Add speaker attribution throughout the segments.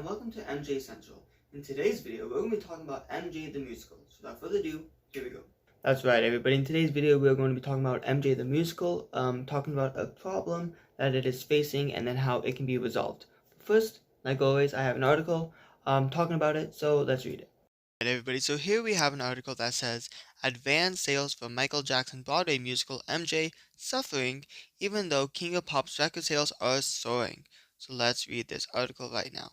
Speaker 1: welcome to MJ Central. In today's video, we're going to be talking about MJ the Musical. So without further ado, here we go. That's right, everybody. In today's video, we're going to be talking about MJ the Musical, talking about a problem that it is facing and then how it can be resolved. First, like always, I have an article talking about it, so let's read it. Alright, everybody, so here we have an article that says, Advanced sales for Michael Jackson Broadway musical MJ suffering even though King of Pop's record sales are soaring. So let's read this article right now.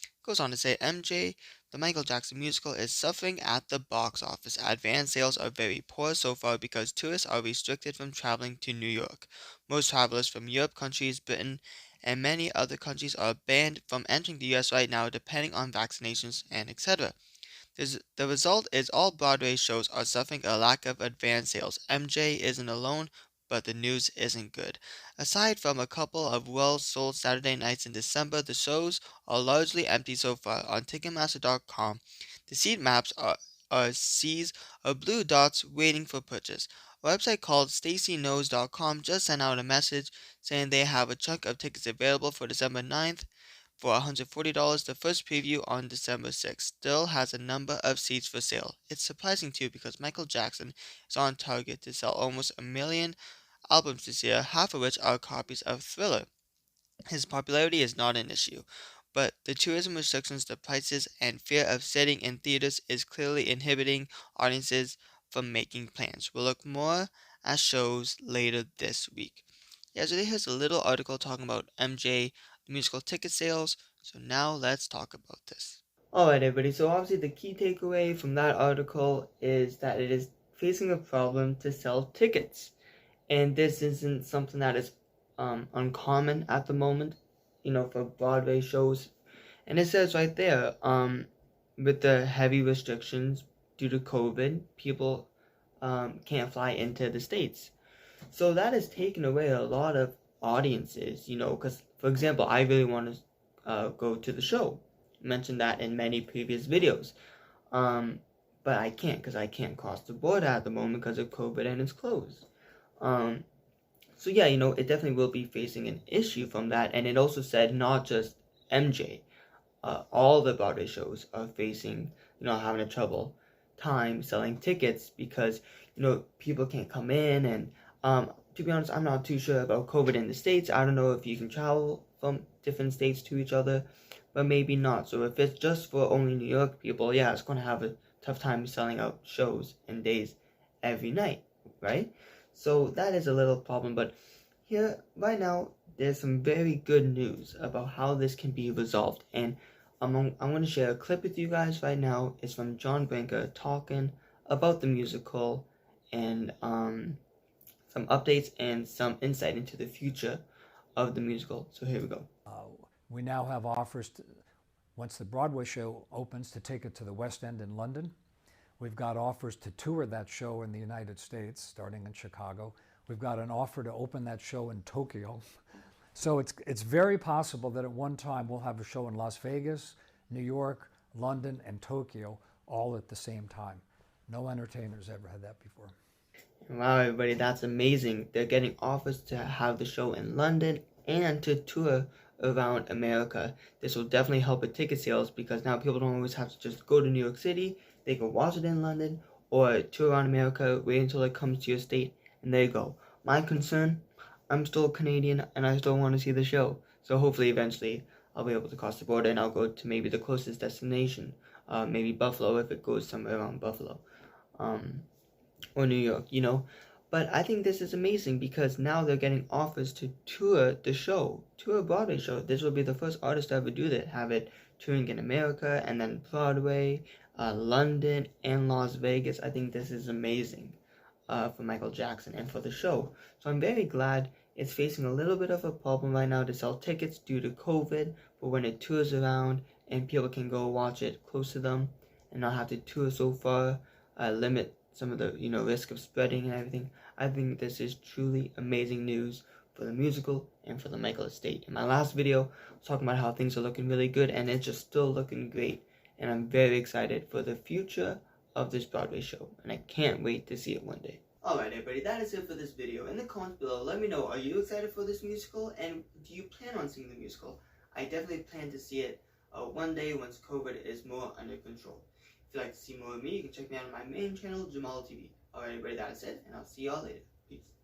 Speaker 1: It goes on to say MJ, the Michael Jackson musical, is suffering at the box office. Advance sales are very poor so far because tourists are restricted from traveling to New York. Most travelers from Europe countries, Britain, and many other countries are banned from entering the US right now depending on vaccinations and etc. The result is all Broadway shows are suffering a lack of advance sales. MJ isn't alone, but the news isn't good. Aside from a couple of well-sold Saturday nights in December, the shows are largely empty so far. On Ticketmaster.com, the seat maps are seas of blue dots waiting for purchase. A website called StacyKnows.com just sent out a message saying they have a chunk of tickets available for December 9th for $140. The first preview on December 6th still has a number of seats for sale. It's surprising too because Michael Jackson is on target to sell almost 1 million albums this year, half of which are copies of Thriller. His popularity is not an issue, but the tourism restrictions, the prices, and fear of sitting in theaters is clearly inhibiting audiences from making plans. We'll look more at shows later this week. Yeah, so here's a little article talking about MJ the musical ticket sales. So now let's talk about this. Alright, everybody, so obviously the key takeaway from that article is that it is facing a problem to sell tickets. And this isn't something that is uncommon at the moment, for Broadway shows. And it says right there, with the heavy restrictions due to COVID, people can't fly into the States. So that has taken away a lot of audiences, because, for example, I really want to go to the show. I mentioned that in many previous videos. But I can't, because I can't cross the border at the moment because of COVID and it's closed. So yeah, it definitely will be facing an issue from that. And it also said not just MJ. All the Broadway shows are facing, having a trouble time selling tickets because, people can't come in. And to be honest, I'm not too sure about COVID in the States. I don't know if you can travel from different states to each other, but maybe not. So if it's just for only New York people, yeah, it's going to have a tough time selling out shows and days every night, right? So that is a little problem, but here, right now, there's some very good news about how this can be resolved, and I'm going to share a clip with you guys right now. It's from John Branca talking about the musical, and some updates and some insight into the future of the musical. So here we go.
Speaker 2: We now have offers, once the Broadway show opens, to take it to the West End in London. We've got offers to tour that show in the United States, starting in Chicago. We've got an offer to open that show in Tokyo. So it's very possible that at one time we'll have a show in Las Vegas, New York, London, and Tokyo all at the same time. No entertainers ever had that before.
Speaker 1: Wow, everybody, that's amazing. They're getting offers to have the show in London and to tour around America. This will definitely help with ticket sales because now people don't always have to just go to New York City. They can watch it in London or tour around America, wait until it comes to your state, and there you go. My concern, I'm still Canadian and I still want to see the show. So hopefully eventually I'll be able to cross the border and I'll go to maybe the closest destination. Maybe Buffalo if it goes somewhere around Buffalo. Or New York, But I think this is amazing because now they're getting offers to tour the show, tour a Broadway show. This will be the first artist to ever do that, have it touring in America and then Broadway, London, and Las Vegas. I think this is amazing for Michael Jackson and for the show. So I'm very glad it's facing a little bit of a problem right now to sell tickets due to COVID, but when it tours around and people can go watch it close to them and not have to tour so far, limit some of the risk of spreading and everything. I think this is truly amazing news for the musical and for the Michael estate. In my last video, I was talking about how things are looking really good and it's just still looking great. And I'm very excited for the future of this Broadway show. And I can't wait to see it one day. Alright everybody, that is it for this video. In the comments below, let me know, are you excited for this musical? And do you plan on seeing the musical? I definitely plan to see it one day once COVID is more under control. If you'd like to see more of me, you can check me out on my main channel, Jamal TV. Alright, everybody, that's it, and I'll see y'all later. Peace.